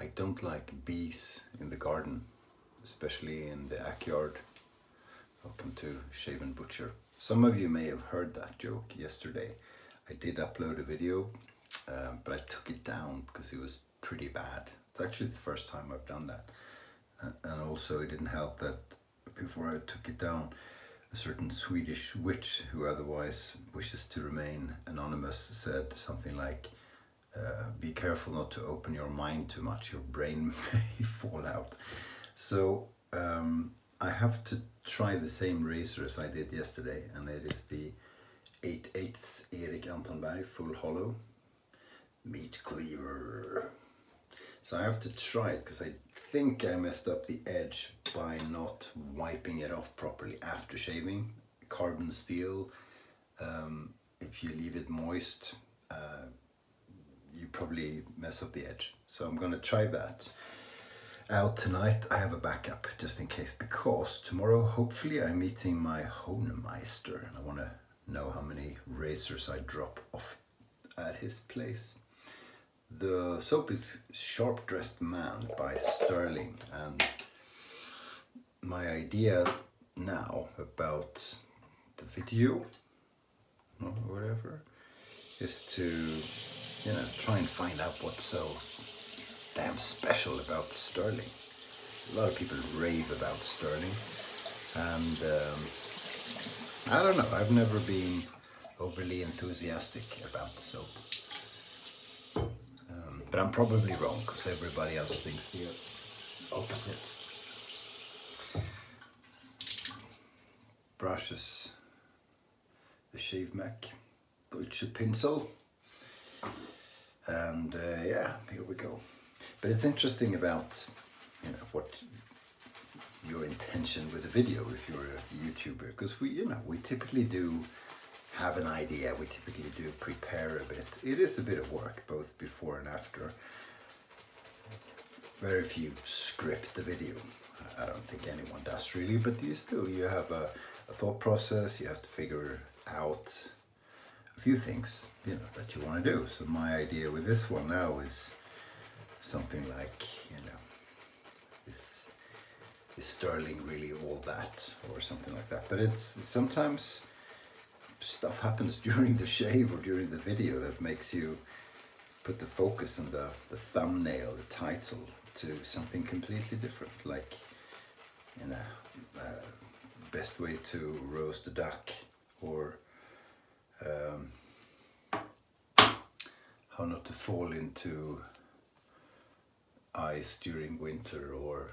I don't like bees in the garden, especially in the backyard. Welcome to Shave&Butcher. Some of you may have heard that joke yesterday. I did upload a video, but I took it down because it was pretty bad. It's actually the first time I've done that. And also it didn't help that before I took it down, a certain Swedish witch who otherwise wishes to remain anonymous said something like, be careful not to open your mind too much, your brain may fall out. So I have to try the same razor as I did yesterday, and it is the 8/8 Erik Antonberg Full Hollow Meat Cleaver. So I have to try it because I think I messed up the edge by not wiping it off properly after shaving. Carbon steel, if you leave it moist, you probably mess up the edge. So I'm going to try that out tonight. I have a backup just in case, because tomorrow hopefully I'm meeting my Honemeister and I want to know how many razors I drop off at his place. The soap is Sharp Dressed Man by Stirling, and my idea now about the video or whatever is to try and find out what's so damn special about Stirling. A lot of people rave about Stirling, and I don't know, I've never been overly enthusiastic about the soap. But I'm probably wrong because everybody else thinks the opposite. Brushes, the Shave Mac Deutsche Pinsel, and yeah, here we go. But it's interesting about what your intention with the video if you're a YouTuber, because we typically do have an idea, we typically do prepare a bit. It is a bit of work both before and after. Very few script the video. I don't think anyone does really, but you have a thought process. You have to figure out a few things that you want to do. So my idea with this one now is something like, is Stirling really all that, or something like that. But it's sometimes stuff happens during the shave or during the video that makes you put the focus on the thumbnail, the title, to something completely different, like best way to roast a duck, or how not to fall into ice during winter, or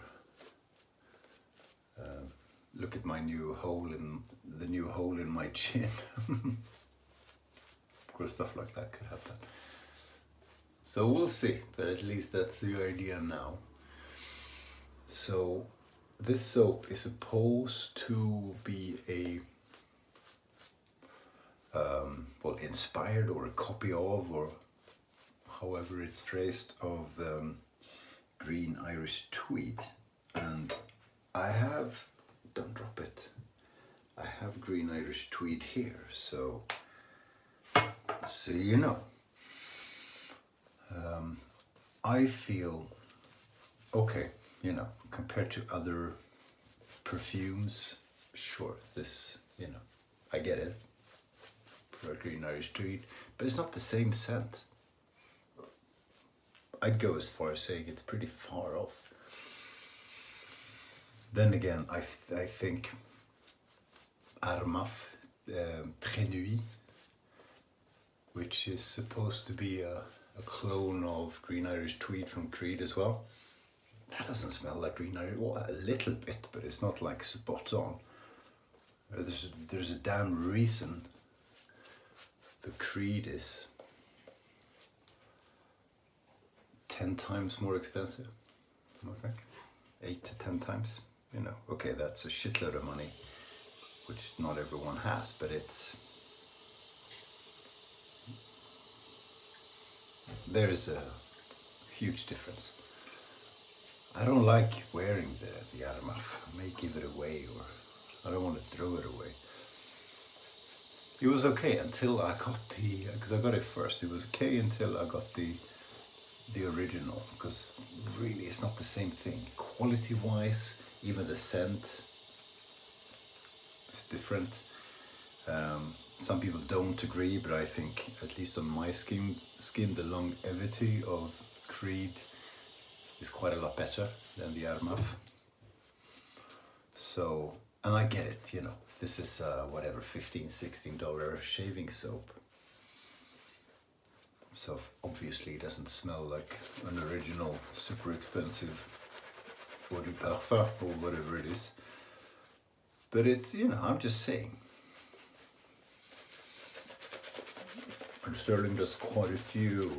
look at my new hole in my chin. Of course, stuff like that could happen. So we'll see, but at least that's the idea now. So this soap is supposed to be a inspired or a copy of, or however it's phrased, of green Irish tweed. And I have, don't drop it, I have green Irish tweed here, so you know. I feel okay, compared to other perfumes, sure, this, I get it, for a green Irish tweed, but it's not the same scent. I'd go as far as saying it's pretty far off. Then again, I think Armaf Très Nuit, which is supposed to be a clone of green Irish tweed from Creed as well. That doesn't smell like green Irish, well, a little bit, but it's not like spot on. There's a damn reason the Creed is 10 times more expensive, I think, 8 to 10 times. Okay, that's a shitload of money, which not everyone has, but there's a huge difference. I don't like wearing the Armaf. I may give it away, or I don't want to throw it away. It was okay until I got because I got it first. It was okay until I got the the original, because really it's not the same thing. Quality wise, even the scent is different. Some people don't agree, but I think, at least on my skin, the longevity of Creed is quite a lot better than the Armaf. So, and I get it, you know, this is whatever, $15-16 shaving soap. So obviously it doesn't smell like an original super expensive eau de parfum or whatever it is. But it's, you know, I'm just saying. And Stirling does quite a few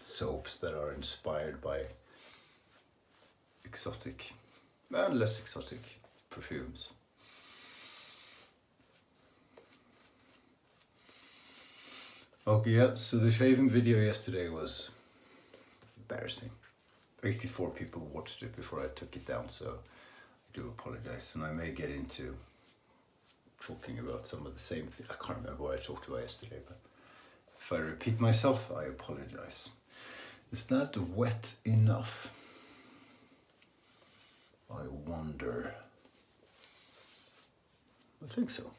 soaps that are inspired by exotic and less exotic perfumes. Okay, yeah, so the shaving video yesterday was embarrassing. 84 people watched it before I took it down, so I do apologize. And I may get into talking about some of the same things. I can't remember what I talked about yesterday, but if I repeat myself, I apologize. Is that wet enough? I wonder. I think so.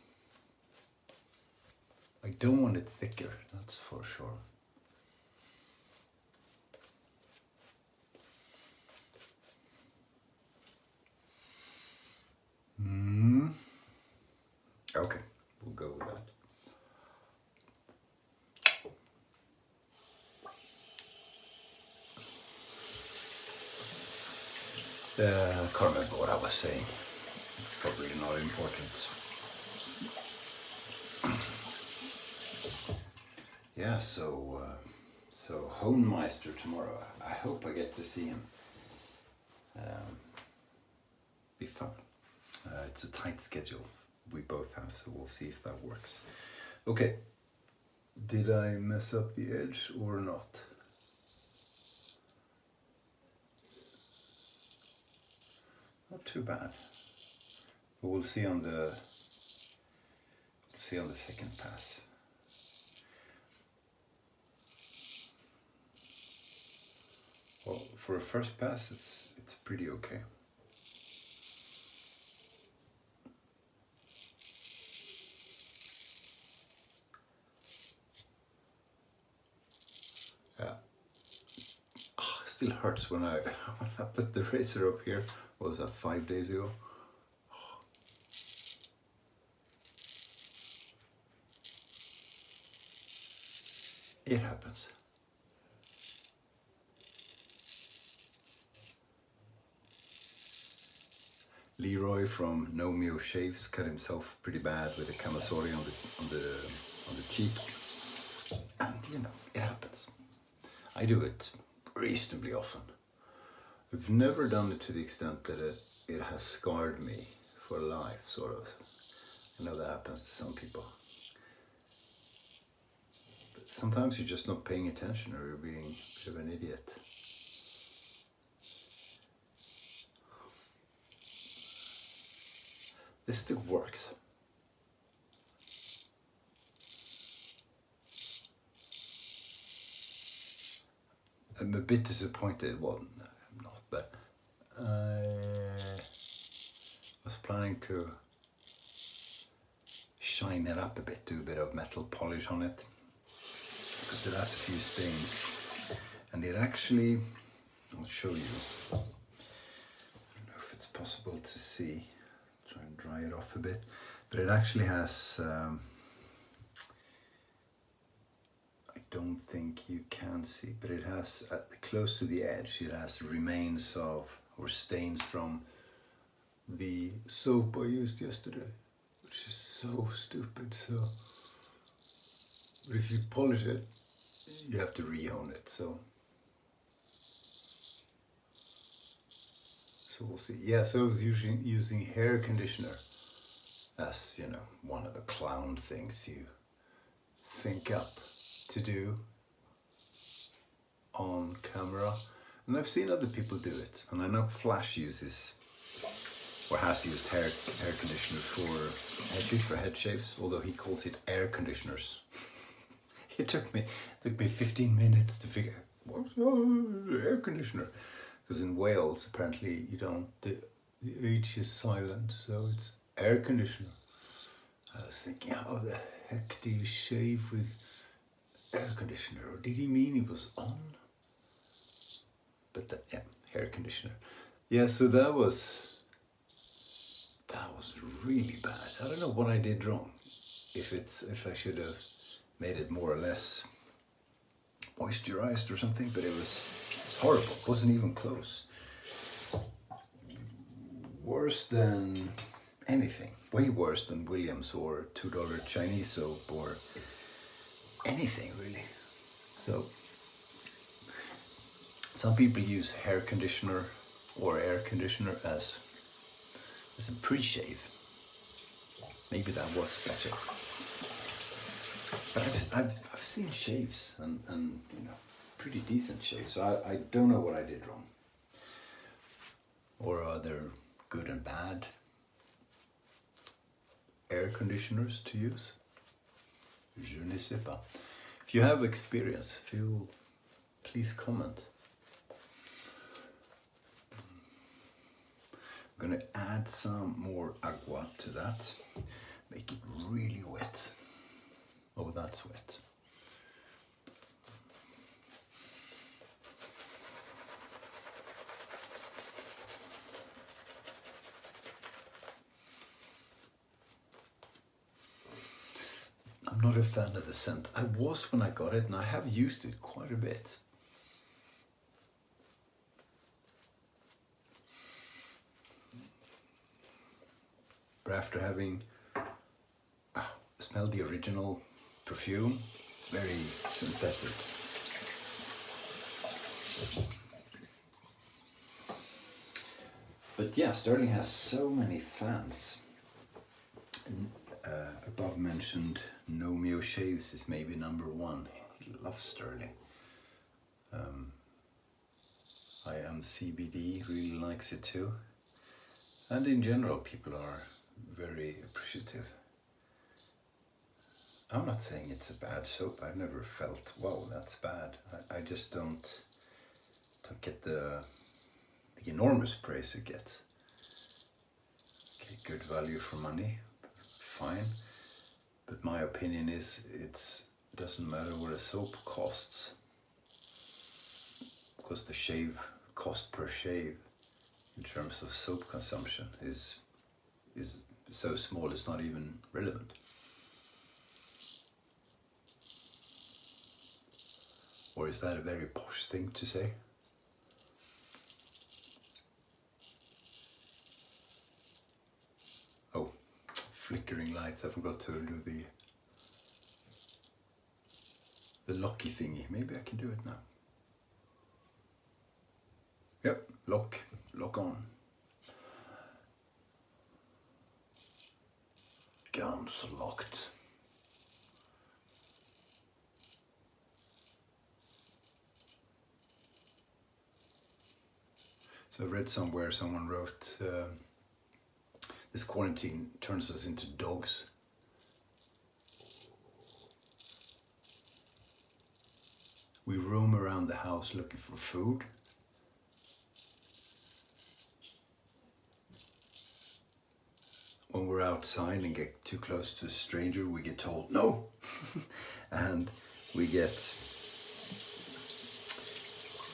I don't want it thicker, that's for sure. Okay, we'll go with that. I can't remember what I was saying. Probably not important. Yeah, so Hohenmeister tomorrow. I hope I get to see him. Be fun. It's a tight schedule we both have, so we'll see if that works. Okay, did I mess up the edge or not? Not too bad. But we'll see on the second pass. Well, for a first pass, it's pretty okay. Yeah. Oh, it still hurts when I put the razor up here. What was that, 5 days ago? It happens. Leroy from No Mio Shaves cut himself pretty bad with a Camisori on the cheek, and you know, it happens. I do it reasonably often. I've never done it to the extent that it has scarred me for life, sort of. I know that happens to some people. But sometimes you're just not paying attention, or you're being a bit of an idiot. This still works. I'm a bit disappointed. Well, no, I'm not, but I was planning to shine it up a bit, do a bit of metal polish on it, because it has a few stains, and it actually, I'll show you. I don't know if it's possible to see. Try and dry it off a bit, but it actually has, I don't think you can see, but it has, close to the edge, it has remains of, or stains from the soap I used yesterday, which is so stupid. So, but if you polish it, you have to re-hone it, so we'll see. Yeah, so I was using hair conditioner as, you know, one of the clown things you think up to do on camera. And I've seen other people do it. And I know Flash uses, or has used hair conditioner for, at least for head shaves, although he calls it air conditioners. It took me 15 minutes to figure out what's the air conditioner. Because in Wales, apparently, you don't, the H is silent, so it's air conditioner. I was thinking, how the heck do you shave with air conditioner? Or did he mean it was on? But yeah, air conditioner. Yeah, so that was really bad. I don't know what I did wrong. If I should have made it more or less moisturized or something, but it was horrible. It wasn't even close. Worse than anything. Way worse than Williams or $2 Chinese soap or anything really. So some people use hair conditioner or air conditioner as a pre-shave. Maybe that works better. But I've seen shaves and you know, pretty decent shaves. So I don't know what I did wrong. Or are there good and bad air conditioners to use? Je ne sais pas. If you have experience, please comment. I'm gonna add some more agua to that. Make it really wet. Oh, that's wet. I'm not a fan of the scent. I was when I got it, and I have used it quite a bit. But after having smelled the original perfume, it's very synthetic. But yeah, Stirling has so many fans. Above mentioned Nomeo Shaves is maybe number one. He loves Stirling. I am CBD really likes it too. And in general, people are very appreciative. I'm not saying it's a bad soap. I've never felt, wow, that's bad. I just don't get the enormous praise it gets. Okay, good value for money, fine. But my opinion is it doesn't matter what a soap costs, because the shave cost per shave in terms of soap consumption is so small it's not even relevant. Or is that a very posh thing to say? Oh, flickering lights. I forgot to do the locky thingy. Maybe I can do it now. Yep, lock on. Guns locked. So I read somewhere someone wrote, this quarantine turns us into dogs. We roam around the house looking for food. When we're outside and get too close to a stranger, we get told no. And we get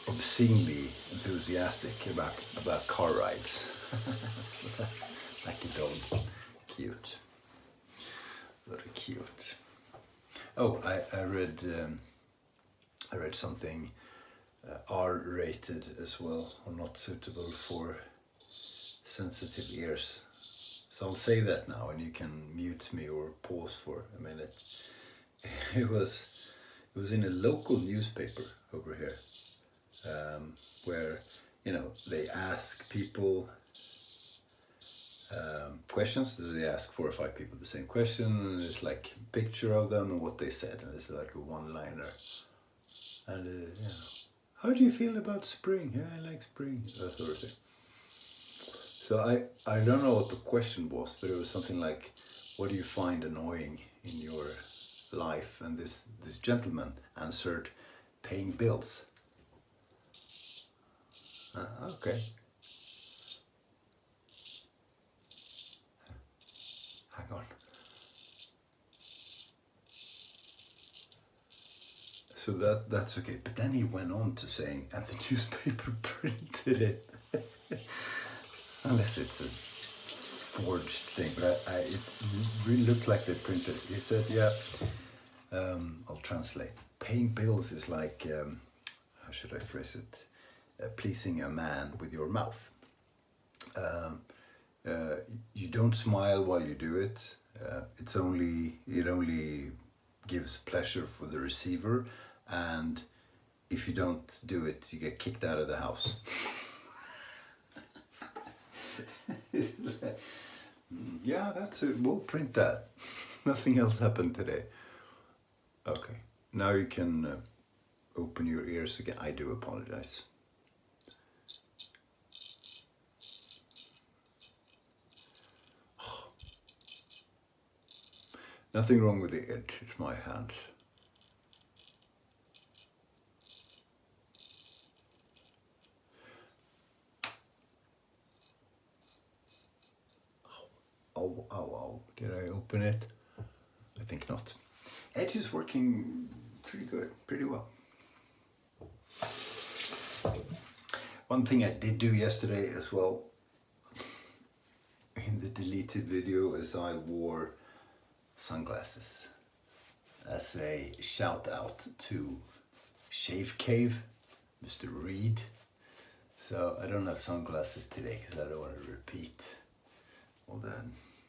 obscenely enthusiastic about car rides. So that's like a dog. Cute. Very cute. Oh, I read something R-rated as well, or not suitable for sensitive ears. So I'll say that now, and you can mute me or pause for a minute. It was in a local newspaper over here, where they ask people questions. So they ask 4 or 5 people the same question, and it's like a picture of them and what they said, and it's like a one-liner. And how do you feel about spring? Yeah, I like spring. That sort of thing. So I don't know what the question was, but it was something like, what do you find annoying in your life, and this gentleman answered, paying bills. Okay. Hang on. So that's okay. But then he went on to saying, and the newspaper printed it. Unless it's a forged thing, but it really looked like they printed it. He said, yeah, I'll translate. Paying bills is like, how should I phrase it? Pleasing a man with your mouth. You don't smile while you do it. It only gives pleasure for the receiver, and if you don't do it, you get kicked out of the house. Yeah, that's it. We'll print that. Nothing else happened today. Okay, now you can open your ears again. I do apologize. Nothing wrong with the edge, it's my hand. Ow, ow, ow. Did I open it? I think not. Edge is working pretty good, pretty well. One thing I did do yesterday as well, in the deleted video, is I wore sunglasses as a shout out to ShaveCave, Mr. Reed. So I don't have sunglasses today because I don't want to repeat all that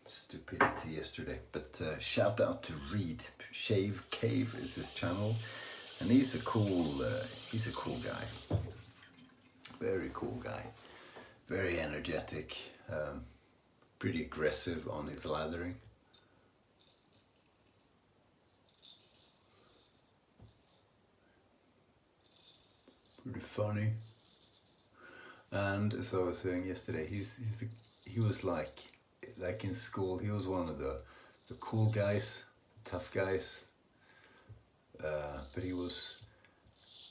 stupidity yesterday. But shout out to Reed. ShaveCave is his channel, and he's a cool guy. Very cool guy. Very energetic. Pretty aggressive on his lathering. Pretty funny. And as I was saying yesterday, he was like in school, he was one of the cool guys, tough guys. But he was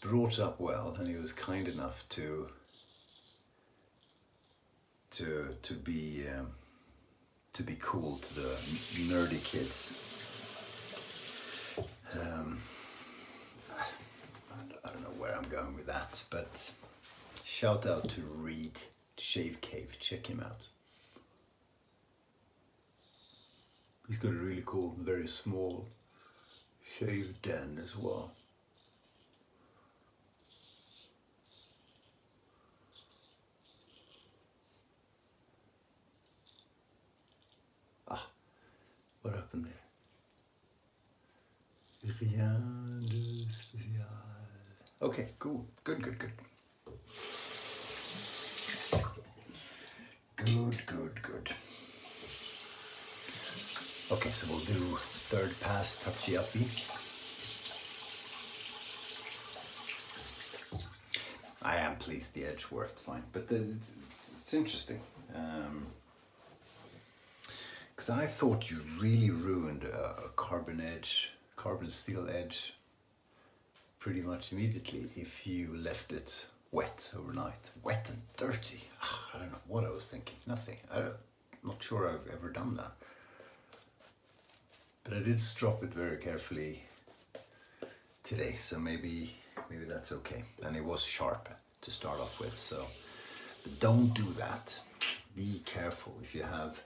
brought up well, and he was kind enough to be cool to the nerdy kids. I don't know where I'm going with that, but shout out to Reed, ShaveCave, check him out. He's got a really cool, very small shave den as well. What happened there? Rien de spécial. Okay, cool. Good. Good. Okay, so we'll do third pass touchy-uppy. I am pleased the edge worked fine, but it's interesting. Because I thought you really ruined a carbon steel edge pretty much immediately if you left it wet overnight. Wet and dirty. I don't know what I was thinking. Nothing. I'm not sure I've ever done that. But I did strop it very carefully today, so maybe that's okay. And it was sharp to start off with, so but don't do that. Be careful if you have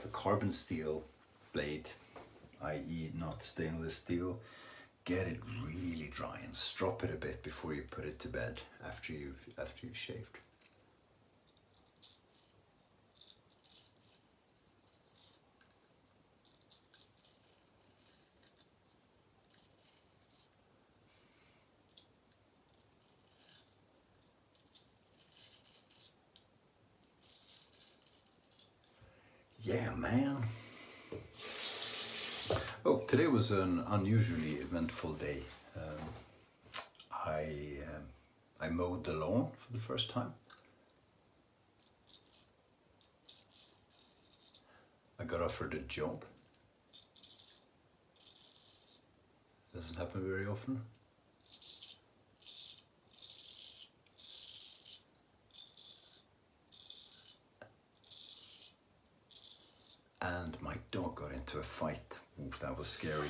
a carbon steel blade, i.e. not stainless steel. Get it really dry and strop it a bit before you put it to bed after you've shaved. Yeah, man. Oh, today was an unusually eventful day. I mowed the lawn for the first time. I got offered a job. Doesn't happen very often. And my dog got into a fight. Ooh, that was scary.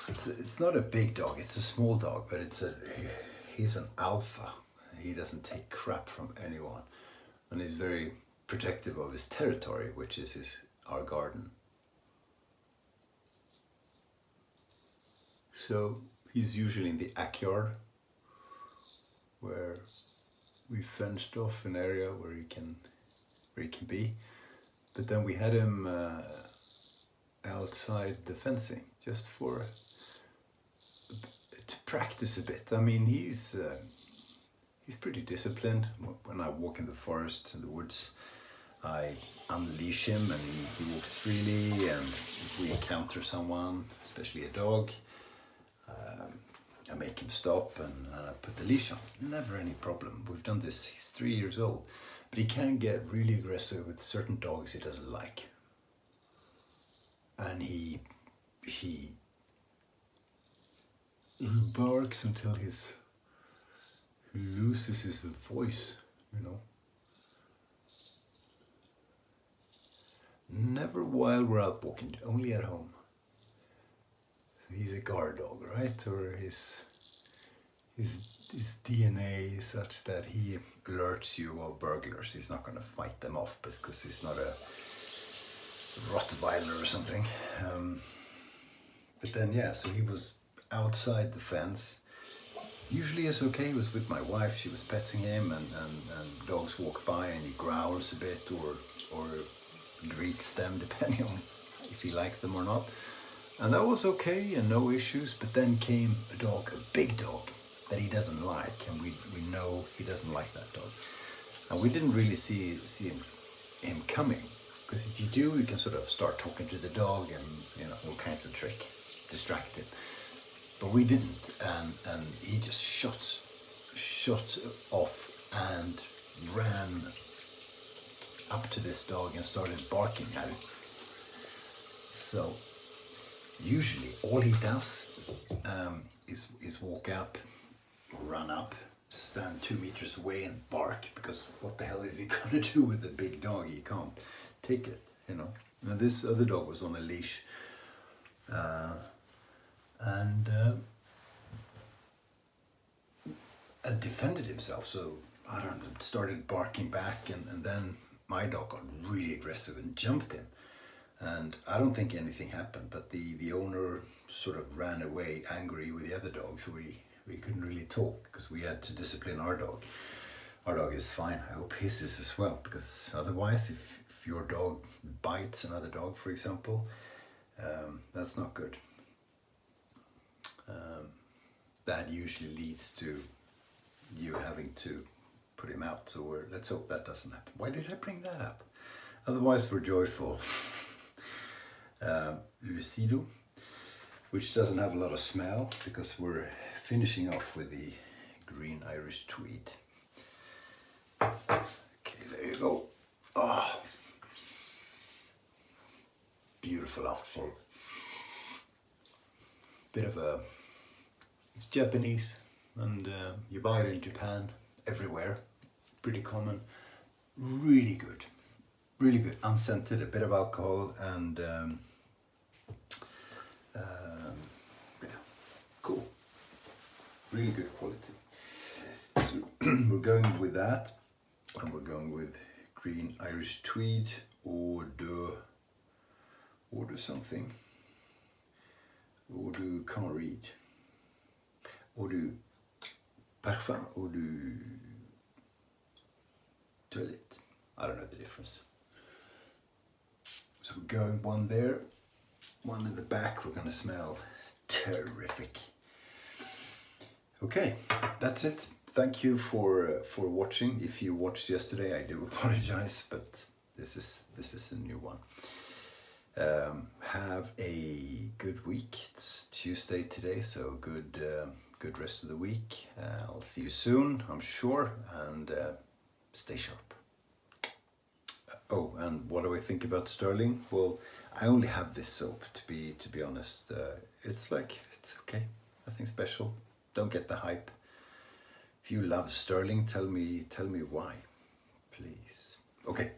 It's not a big dog, it's a small dog, but he's an alpha. He doesn't take crap from anyone. And he's very protective of his territory, which is our garden. So he's usually in the backyard, where we fenced off an area where he can be. But then we had him outside the fencing just to practice a bit. I mean, he's pretty disciplined. When I walk in the forest, in the woods, I unleash him and he walks freely. And if we encounter someone, especially a dog, I make him stop and I put the leash on. It's never any problem. We've done this, he's 3 years old. But he can get really aggressive with certain dogs he doesn't like. And he barks until he loses his voice, you know. Never while we're out walking, only at home. He's a guard dog, right? Or his DNA is such that he alerts you of burglars. He's not going to fight them off because he's not a Rottweiler or something. But then, yeah, so he was outside the fence. Usually it's okay. He was with my wife. She was petting him, and dogs walk by and he growls a bit or greets them, depending on if he likes them or not. And that was okay and no issues. But then came a big dog that he doesn't like, and we know he doesn't like that dog. And we didn't really see him coming, because if you do, you can sort of start talking to the dog and, you know, all kinds of trick, distract him. But we didn't, and he just shot off and ran up to this dog and started barking at it. So usually all he does is walk up, run up, stand 2 meters away and bark, because what the hell is he gonna do with a big dog? He can't take it, you know. And this other dog was on a leash, and defended himself. So I don't know, started barking back, and then my dog got really aggressive and jumped him. And I don't think anything happened, but the owner sort of ran away angry with the other dog, so we couldn't really talk because we had to discipline our dog. Our dog is fine. I hope his is as well, because otherwise, if your dog bites another dog, for example, that's not good. That usually leads to you having to put him out. So let's hope that doesn't happen. Why did I bring that up? Otherwise, we're joyful. Lucido, which doesn't have a lot of smell, because we're finishing off with the green Irish tweed. Okay, there you go. Oh, beautiful outfit. Bit of it's Japanese, and you buy it in Japan, everywhere, pretty common. Really good, unscented, a bit of alcohol, and yeah, cool, really good quality. So we're going with that, and we're going with green Irish tweed, or something, or du can't read, or du parfum, or du toilette. I don't know the difference. So we're going one there, one in the back. We're gonna smell terrific. Okay, that's it. Thank you for watching. If you watched yesterday, I do apologize, but this is a new one. Have a good week. It's Tuesday today, so good rest of the week. I'll see you soon, I'm sure, and stay sharp. Oh, and what do I think about Stirling? Well, I only have this soap, to be honest. it's like, it's okay, nothing special. Don't get the hype. If you love Stirling, tell me why, please. Okay.